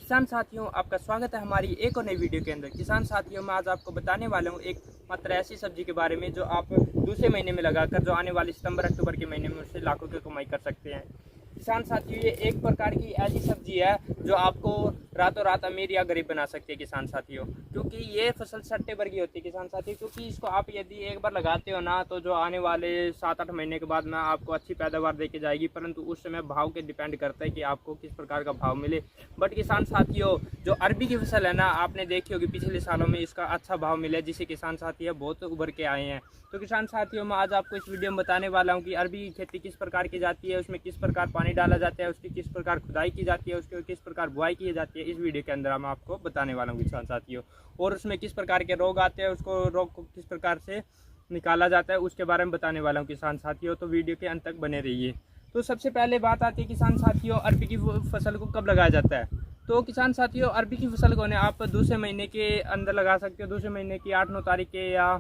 किसान साथियों, आपका स्वागत है हमारी एक और नई वीडियो के अंदर। किसान साथियों, मैं आज आपको बताने वाला हूँ एक मात्र ऐसी सब्जी के बारे में जो आप दूसरे महीने में लगाकर जो आने वाले सितंबर अक्टूबर के महीने में उससे लाखों की कमाई कर सकते हैं। किसान साथियों, ये एक प्रकार की ऐसी सब्जी है जो आपको रातों रात अमीर या गरीब बना सकती है किसान साथियों, क्योंकि ये फसल सट्टे वर्गी होती है किसान साथियों। क्योंकि इसको आप यदि एक बार लगाते हो ना, तो जो आने वाले 7-8 महीने के बाद में आपको अच्छी पैदावार दे के जाएगी, परंतु उस समय भाव के डिपेंड करता है कि आपको किस प्रकार का भाव मिले। बट किसान साथियों, जो अरबी की फसल है ना, आपने देखी होगी पिछले सालों में इसका अच्छा भाव मिला, जिससे किसान साथियों बहुत उभर के आए हैं। तो किसान साथियों, मैं आज आपको इस वीडियो में बताने वाला हूँ कि अरबी की खेती किस प्रकार की जाती है, उसमें किस प्रकार पानी डाला जाता है, उसकी किस प्रकार खुदाई की जाती है, उसके किस प्रकार बुआई की जाती है। इस वीडियो के अंदर मैं आपको बताने वाला हूँ किसान साथियों। और उसमें किस प्रकार के रोग आते हैं, उसको रोग को किस प्रकार से निकाला जाता है, उसके बारे में बताने वाला हूँ किसान साथियों। तो वीडियो के अंत तक बने रहिए। तो सबसे पहले बात आती है किसान साथियों, अरबी की फसल को कब लगाया जाता है। तो किसान साथियों, अरबी की फसल को आप दूसरे महीने के अंदर लगा सकते हो। दूसरे महीने की 8-9 तारीख के या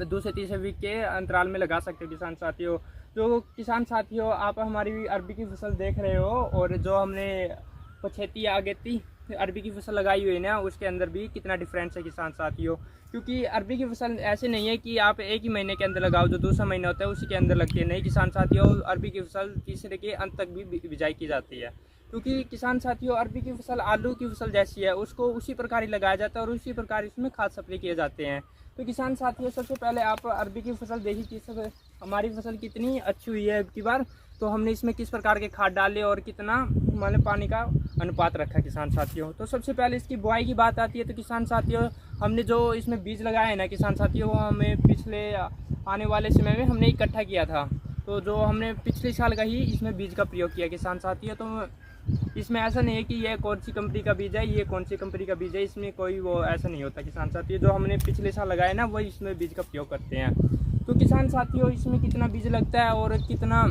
दूसरे तीसरे वीक के अंतराल में लगा सकते हो किसान साथियों। तो किसान साथियों, आप हमारी अरबी की फसल देख रहे हो, और जो हमने पछेती या अगेती अरबी की फसल लगाई हुई है ना, उसके अंदर भी कितना डिफरेंस है किसान साथियों। क्योंकि अरबी की फसल ऐसे नहीं है कि आप एक ही महीने के अंदर लगाओ, जो दूसरा महीना होता है उसी के अंदर लगती है। नहीं किसान साथियों, अरबी की फसल तीसरे के अंत तक भी बिजाई की जाती है। क्योंकि किसान साथियों, अरबी की फसल आलू की फसल जैसी है, उसको उसी प्रकार ही लगाया जाता है और उसी प्रकार इसमें खाद स्प्रे किए जाते हैं। तो किसान साथियों, सबसे पहले आप अरबी की फसल देखिए कि सब हमारी फसल कितनी अच्छी हुई है अब की बार। तो हमने इसमें किस प्रकार के खाद डाले और कितना मतलब पानी का अनुपात रखा है किसान साथियों। तो सबसे पहले इसकी बुआई की बात आती है। तो किसान साथियों, हमने जो इसमें बीज लगाए हैं ना किसान साथियों, वो हमें पिछले आने वाले समय में हमने इकट्ठा किया था। तो जो हमने पिछले साल का ही इसमें बीज का प्रयोग किया किसान साथियों। तो इसमें ऐसा नहीं है कि ये कौन सी कंपनी का बीज है, ये कौन सी कंपनी का बीज है, इसमें कोई वो ऐसा नहीं होता किसान साथियों। जो हमने पिछले साल लगाया ना, वही इसमें बीज का प्रयोग करते हैं। तो किसान साथियों, इसमें कितना बीज लगता है और कितना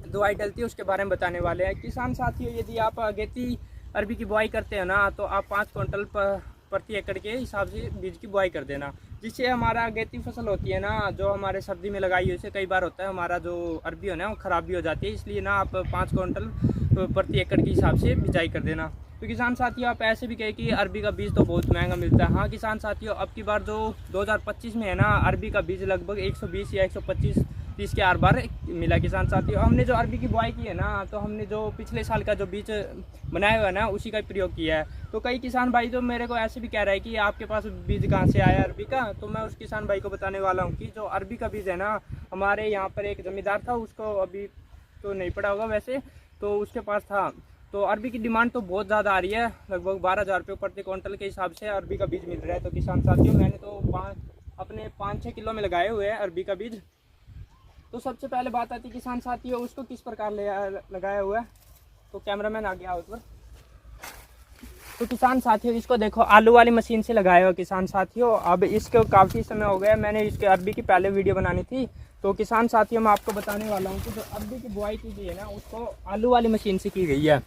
दवाई डलती है, उसके बारे में बताने वाले हैं किसान साथियों। यदि आप अगेती अरबी की बुआई करते हैं ना, तो आप 5 क्विंटल प्रति एकड़ के हिसाब से बीज की बुआई कर देना, जिससे हमारा अगेती फसल होती है ना, जो हमारे सर्दी में लगाई हुई से कई बार होता है हमारा जो अरबी है ना, वो ख़राब भी हो जाती है। इसलिए ना आप 5 क्विंटल प्रति एकड़ के हिसाब से बिजाई कर देना। तो किसान साथियों, आप ऐसे भी कहे कि अरबी का बीज तो बहुत महंगा मिलता है। हाँ किसान साथियों, अब की बार जो 2025 में है ना, अरबी का बीज लगभग 120 या 125-130 के आर बार मिला किसान साथियों। हमने जो अरबी की बुआई की है ना, तो हमने जो पिछले साल का जो बीज बनाया हुआ है ना, उसी का प्रयोग किया है। तो कई किसान भाई तो मेरे को ऐसे भी कह रहा है कि आपके पास बीज कहाँ से आया अरबी का। तो मैं उस किसान भाई को बताने वाला हूँ कि जो अरबी का बीज है ना, हमारे यहाँ पर एक जमींदार था, उसको अभी तो नहीं पड़ा होगा वैसे, तो उसके पास था। तो अरबी की डिमांड तो बहुत ज़्यादा आ रही है, लगभग 12,000 रुपये प्रति क्विंटल के हिसाब से अरबी का बीज मिल रहा है। तो किसान साथियों, मैंने तो अपने 5-6 किलो में लगाए हुए हैं अरबी का बीज। तो सबसे पहले बात आती है किसान साथियों, उसको किस प्रकार लगाया हुआ है। तो कैमरामैन आ गया उस पर। तो किसान साथियों, इसको देखो आलू वाली मशीन से लगाया हुआ किसान साथियों। अब इसको काफ़ी समय हो गया, मैंने इसके अरबी की पहले वीडियो बनानी थी। तो किसान साथियों, मैं आपको बताने वाला हूँ कि जो अरबी की बुआई की गई है ना, उसको आलू वाली मशीन से की गई है।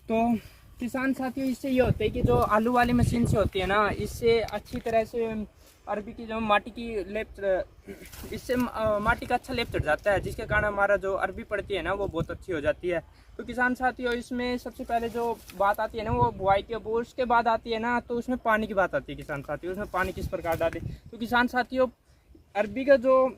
तो किसान साथियों, इससे ये होता है कि जो आलू वाली मशीन से होती है ना, इससे अच्छी तरह से अरबी की जो माटी की लेप, इससे माटी का अच्छा लेप चढ़ जाता है, जिसके कारण हमारा जो अरबी पड़ती है ना, वो बहुत अच्छी हो जाती है। तो किसान साथियों, इसमें सबसे पहले जो बात आती है ना, वो बुआई की। वो उसके बाद आती है ना, तो उसमें पानी की बात आती है किसान साथियों। उसमें पानी किस प्रकार डालें। तो किसान साथियों, अरबी का जो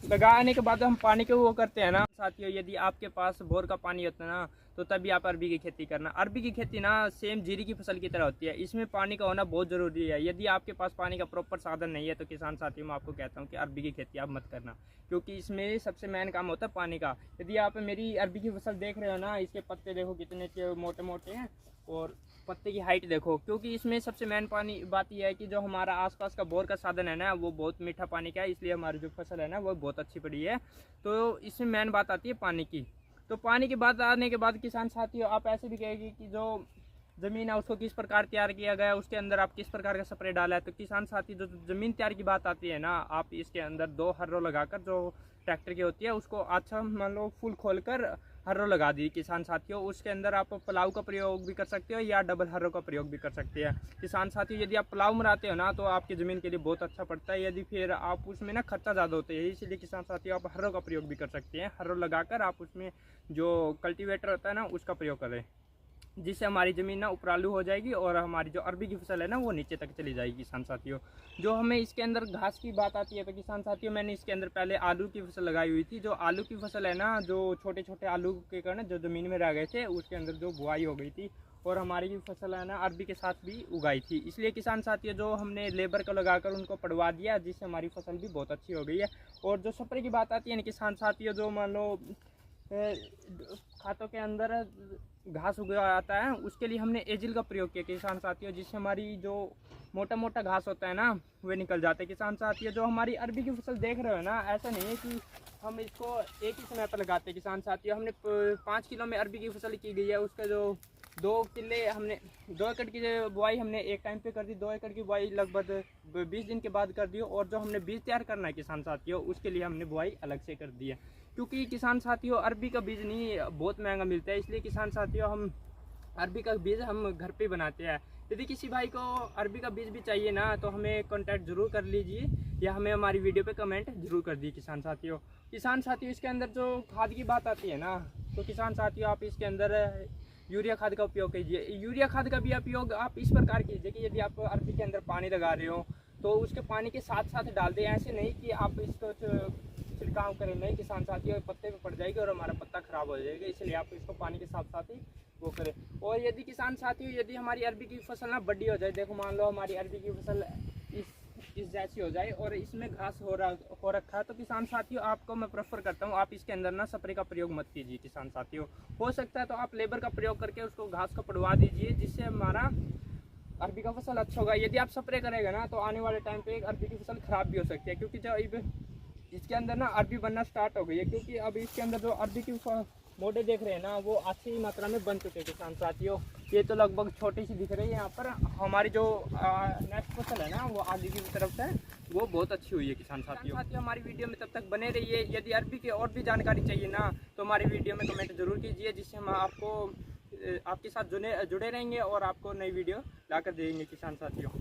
लगाने के बाद हम पानी के वो करते हैं ना साथियों, यदि आपके पास बोर का पानी होता है ना, तो तभी आप अरबी की खेती करना। अरबी की खेती ना सेम जीरी की फसल की तरह होती है, इसमें पानी का होना बहुत ज़रूरी है। यदि आपके पास पानी का प्रॉपर साधन नहीं है, तो किसान साथियों, मैं आपको कहता हूँ कि अरबी की खेती आप मत करना, क्योंकि इसमें सबसे मेन काम होता है पानी का। यदि आप मेरी अरबी की फसल देख रहे हो ना, इसके पत्ते देखो कितने मोटे मोटे हैं, और पत्ते की हाइट देखो। क्योंकि इसमें सबसे मेन पानी बात यह है कि जो हमारा आसपास का बोर का साधन है ना, वो बहुत मीठा पानी का है, इसलिए हमारी जो फसल है ना, वो बहुत अच्छी पड़ी है। तो इसमें मेन बात आती है पानी की। तो पानी की बात आने के बाद किसान साथियों, आप ऐसे भी कहेगी कि जो ज़मीन है उसको किस प्रकार तैयार किया गया है, उसके अंदर आप किस प्रकार का स्प्रे डाला है। तो किसान साथी, जो ज़मीन तैयार की बात आती है ना, आप इसके अंदर 2 हर्रो लगाकर, जो ट्रैक्टर की होती है, उसको अच्छा मान लो फुल खोलकर हर्रो लगा दी किसान साथियों। उसके अंदर आप प्लाव का प्रयोग भी कर सकते हो या डबल हर्रो का प्रयोग भी कर सकते हैं किसान साथियों। यदि आप प्लाव मराते हो ना, तो आपकी ज़मीन के लिए बहुत अच्छा पड़ता है। यदि फिर आप उसमें ना खर्चा ज़्यादा होता है, इसलिए किसान साथियों, आप हर्रो का प्रयोग भी कर सकते हैं। हर्रो लगाकर आप उसमें जो कल्टीवेटर होता है ना, उसका प्रयोग करें। जिससे हमारी ज़मीन ना उपरालू हो जाएगी और हमारी जो अरबी की फसल है ना वो नीचे तक चली जाएगी किसान साथियों। जो हमें इसके अंदर घास की बात आती है तो किसान साथियों मैंने इसके अंदर पहले आलू की फसल लगाई हुई थी। जो आलू की फसल है ना, जो छोटे छोटे आलू के कारण जो ज़मीन में रह गए थे उसके अंदर जो बुआई हो गई थी और हमारी की फसल है ना अरबी के साथ भी उगाई थी। इसलिए किसान साथियों जो हमने लेबर को लगाकर उनको पड़वा दिया, जिससे हमारी फसल भी बहुत अच्छी हो गई है। और जो स्प्रे की बात आती है ना किसान साथियों, जो मान लो खातों के अंदर घास उग आता है उसके लिए हमने एजिल का प्रयोग किया किसान साथियों, जिससे हमारी जो मोटा मोटा घास होता है ना वे निकल जाते हैं। किसान साथियों जो हमारी अरबी की फसल देख रहे हो ना, ऐसा नहीं है कि हम इसको एक ही समय पर लगाते हैं। किसान साथियों हमने 5 किलो में अरबी की फसल की गई है। उसका जो 2 किले हमने 2 एकड़ की बुआई हमने एक टाइम पे कर दी। 2 एकड़ की बुआई लगभग 20 दिन के बाद कर दी। और जो हमने बीज तैयार करना है किसान साथियों उसके लिए हमने बुआई अलग से कर दी है, क्योंकि किसान साथियों अरबी का बीज नहीं बहुत महंगा मिलता है। इसलिए किसान साथियों हम अरबी का बीज हम घर पे बनाते हैं। यदि किसी भाई को अरबी का बीज भी चाहिए ना तो हमें कांटेक्ट जरूर कर लीजिए या हमें हमारी वीडियो पे कमेंट जरूर कर दिए किसान साथियों। किसान साथियों इसके अंदर जो खाद की बात आती है ना, तो किसान साथियों आप इसके अंदर यूरिया खाद का उपयोग कीजिए। यूरिया खाद का भी उपयोग आप इस प्रकार कीजिए कि यदि आप अरबी के अंदर पानी लगा रहे हो तो उसके पानी के साथ साथ डाल दें। ऐसे नहीं कि आप इसको छिड़काव करें, नहीं किसान साथियों पत्ते पे पड़ जाएगी और हमारा पत्ता खराब हो जाएगा। इसलिए आप इसको पानी के साथ साथ ही वो करें। और यदि किसान साथियों यदि हमारी अरबी की फसल ना बड़ी हो जाए, देखो मान लो हमारी अरबी की फसल इस जैसी हो जाए और इसमें घास हो रखा है, तो किसान साथियों आपको मैं प्रेफर करता हूँ आप इसके अंदर ना स्प्रे का प्रयोग मत कीजिए। किसान साथियों हो सकता है तो आप लेबर का प्रयोग करके उसको घास को पड़वा दीजिए, जिससे हमारा अरबी का फसल अच्छा होगा। यदि आप स्प्रे करेगा ना तो आने वाले टाइम पे अरबी की फसल खराब भी हो सकती है, क्योंकि जब इसके अंदर ना अरबी बनना स्टार्ट हो गई है, क्योंकि अब इसके अंदर जो अरबी की मोटे देख रहे हैं ना वो अच्छी मात्रा में बन चुके हैं किसान साथियों। ये तो लगभग छोटी सी दिख रही है यहाँ पर। हमारी जो नेक्स्ट फसल है ना वो आगे की तरफ से वो बहुत अच्छी हुई है किसान साथियों। हमारी वीडियो में तब तक बने रहिए। यदि अरबी की और भी जानकारी चाहिए ना तो हमारी वीडियो में कमेंट जरूर कीजिए, जिससे हम आपको आपके साथ जुड़े रहेंगे और आपको नई वीडियो लाकर देंगे किसान साथियों।